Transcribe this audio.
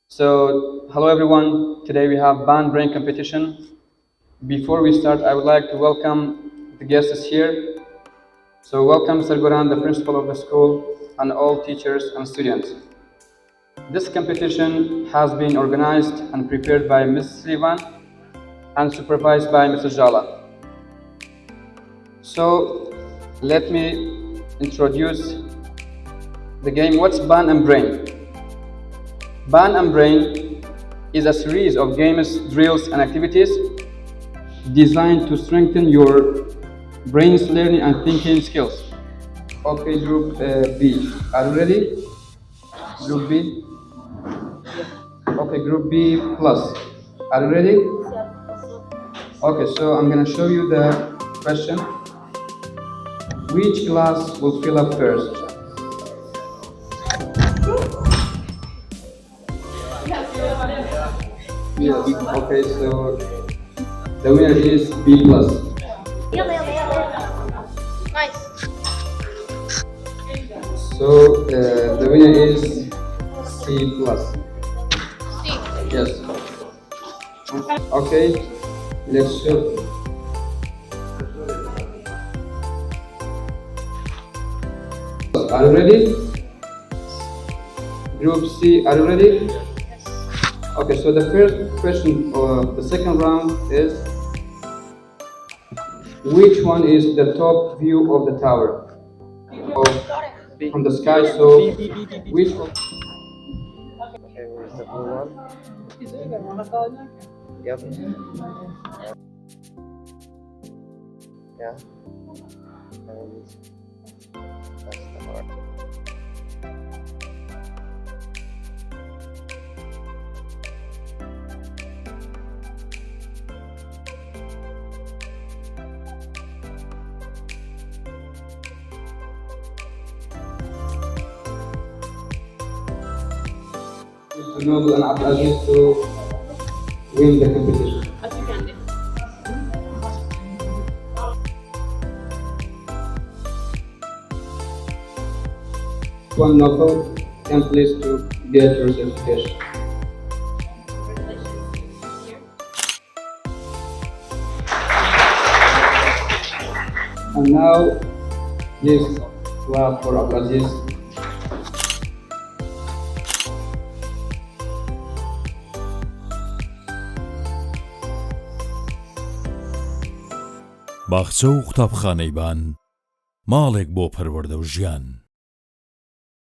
So, hello everyone. Today we have band brain competition. Before we start, I would like to welcome the guests here. So, welcome Mr. Goran, the principal of the school, and all teachers and students. This competition has been organized and prepared by Ms. Slivan and supervised by Mr. Jala. So, let me introduce the game. What's Band and Brain? Band and Brain is a series of games, drills, and activities designed to strengthen your brain's learning and thinking skills. Okay, Group B, are you ready? Group B? Okay, Group B plus. Are you ready? Okay, so I'm gonna show you the question. Which glass will fill up first? Yes, okay, so the winner is B plus. Nice. So the winner is C plus. C. Yes. Okay, let's show. Are you ready? Group C, are you ready? Okay, so the first question of the second round is, which one is the top view of the tower? From the sky, so which one? Okay, where's the blue one? Yep. Yeah. And that's the heart. Mr. Noble and Abdulaziz to win the competition. One nawfal, can please to get your certification. And now, please clap for Abdulaziz. باخچە و قوتابخانەی بان ماڵێک بۆ پەروەردە و ژیان